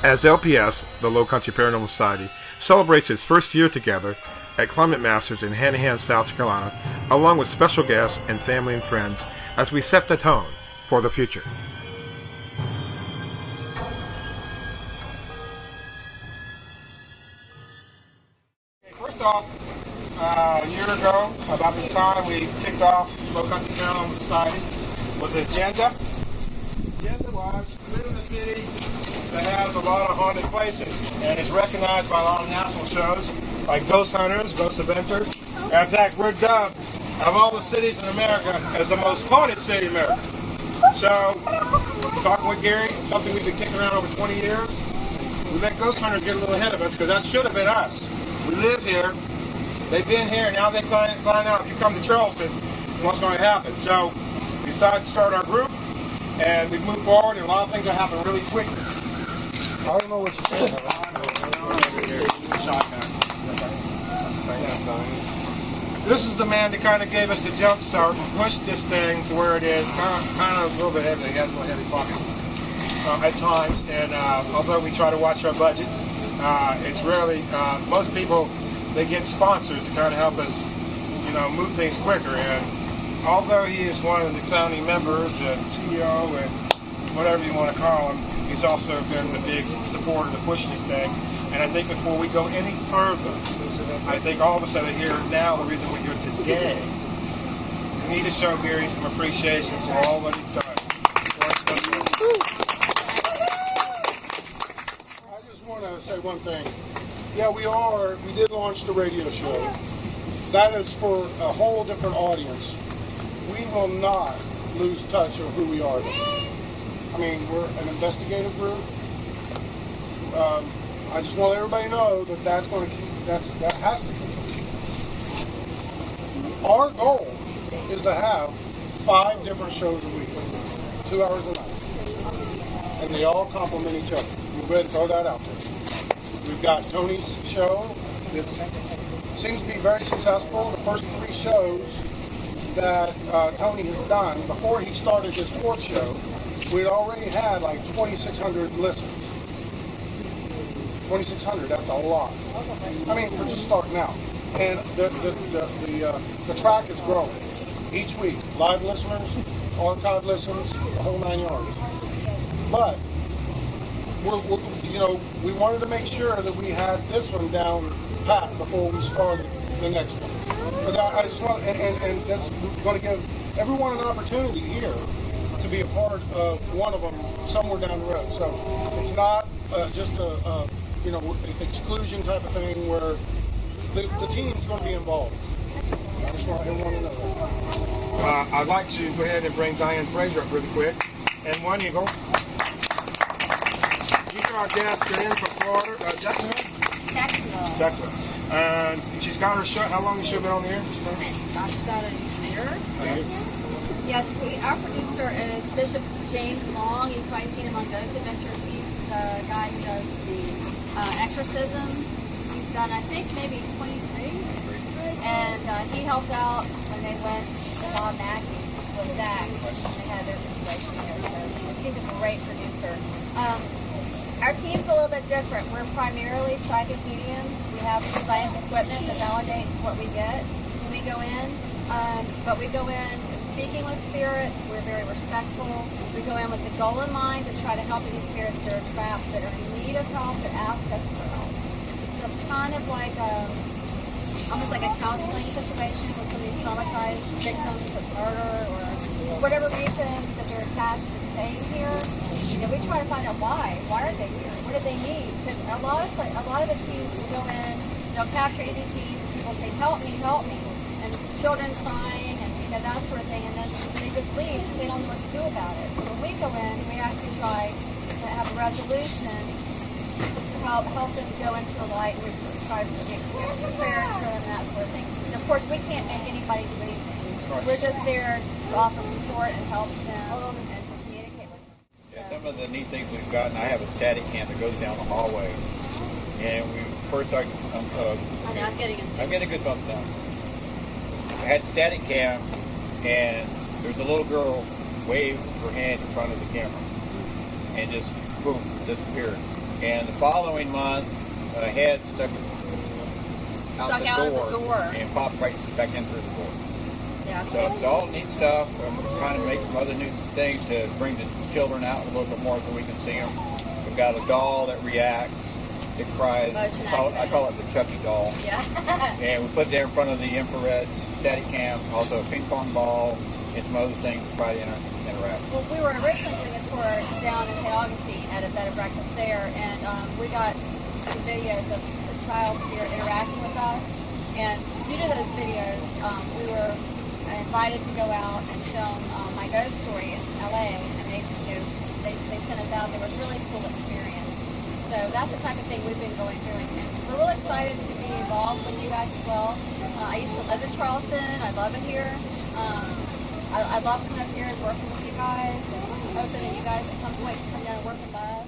As LPS, the Lowcountry Paranormal Society, celebrates its first year together at Climate Masters in Hanahan, South Carolina, along with special guests and family and friends, as we set the tone for the future. First off, a year ago, about this time, we kicked off Lowcountry Paranormal Society with an agenda. The agenda was we live in a city that has a lot of haunted places and is recognized by a lot of national shows like Ghost Hunters, Ghost Adventures. And in fact, we're dubbed of all the cities in America as the most haunted city in America. So, talking with Gary, something we've been kicking around over 20 years, we let Ghost Hunters get a little ahead of us because that should have been us. We live here, they've been here, now they find out if you come to Charleston what's going to happen. So, we decided to start our group, and we've moved forward, and a lot of things have happened really quickly. I don't know what you're saying. This is the man that kind of gave us the jump start and pushed this thing to where it is. Kind of a little bit heavy. It has a little heavy pocket at times. And although we try to watch our budget, it's rarely, most people, they get sponsors to kind of help us, move things quicker. And although he is one of the founding members and CEO and whatever you want to call him, he's also been the big supporter to push this thing. And I think before we go any further, I think all of us that are here now, the reason we're here today, we need to show Gary some appreciation for all that he's done. I just want to say one thing. Yeah, we did launch the radio show. That is for a whole different audience. We will not lose touch of who we are. I mean, we're an investigative group. I just want everybody to know that that has to keep. Our goal is to have 5 different shows a week, 2 hours a night, and they all complement each other. We'll go ahead and throw that out there. We've got Tony's show that seems to be very successful. The first 3 shows that Tony has done, before he started his 4th show, we'd already had like 2,600 listeners. 2,600, that's a lot. I mean, we're just starting out. And the track is growing each week. Live listeners, archive listens, the whole 9 yards. But, we wanted to make sure that we had this one down pat before we started the next one. But I just want, and that's going to give everyone an opportunity here to be a part of one of them somewhere down the road. So it's not just a exclusion type of thing where the team's going to be involved. I just want everyone to know that. I'd like to go ahead and bring Diane Fraser up really quick. And One Eagle. These are our guests. They're in from Florida. Jacksonville? Jacksonville. And she's got her show. How long has she been on the air? Gosh, about a year. Yes, our producer is Bishop James Long. You've probably seen him on Ghost Adventures. He's the guy who does the exorcisms. He's done, I think, maybe 23. And he helped out when they went to Bob Mackey with Zach. They had their situation there. So he's a great producer. Our team's a little bit different. We're primarily psychic mediums. We have science equipment that validates what we get when we go in. But we go in speaking with spirits. We're very respectful. We go in with the goal in mind to try to help any spirits that are trapped, that are in need of help, that ask us for help. So it's kind of like almost like a counseling situation with some of these traumatized victims of murder or whatever reason that they're attached to staying here. We try to find out why. Why are they here? What do they need? Because a lot of the teams will go in, they'll capture EVPs, and people say, help me, and children crying, and that sort of thing, and then they just leave because they don't know what to do about it. So when we go in, we actually try to have a resolution to help them go into the light. We try to make prayers for them, that sort of thing. And of course, we can't make anybody do anything. We're just there to offer support and help them and to communicate with them. Some of the neat things we've gotten, I have a static cam that goes down the hallway. And we first started, I'm getting into I'm getting a good thumbs down. I had static cam, and there's a little girl waved her hand in front of the camera. And just, boom, disappeared. And the following month, a head stuck out Stuck the out of the door. and popped right back into the door. Yeah, So it's all neat stuff. We're trying to make some other new things to bring the children out a little bit more so we can see them. We've got a doll that reacts. It cries. I call it the Chucky doll. Yeah. And we put it there in front of the infrared static cam, also a ping pong ball, and some other things to try to interact. Well, we were originally doing a tour down in St. Augustine at a bed and breakfast there, and we got some videos of the child here interacting with us. And due to those videos, we were invited to go out and film my ghost story in LA, and they sent us out. It was a really cool experience. So that's the type of thing we've been going through, and we're really excited to be involved with you guys as well. I used to live in Charleston. I love it here. I love coming up here and working with you guys, and hoping that you guys at some point come down and work with us.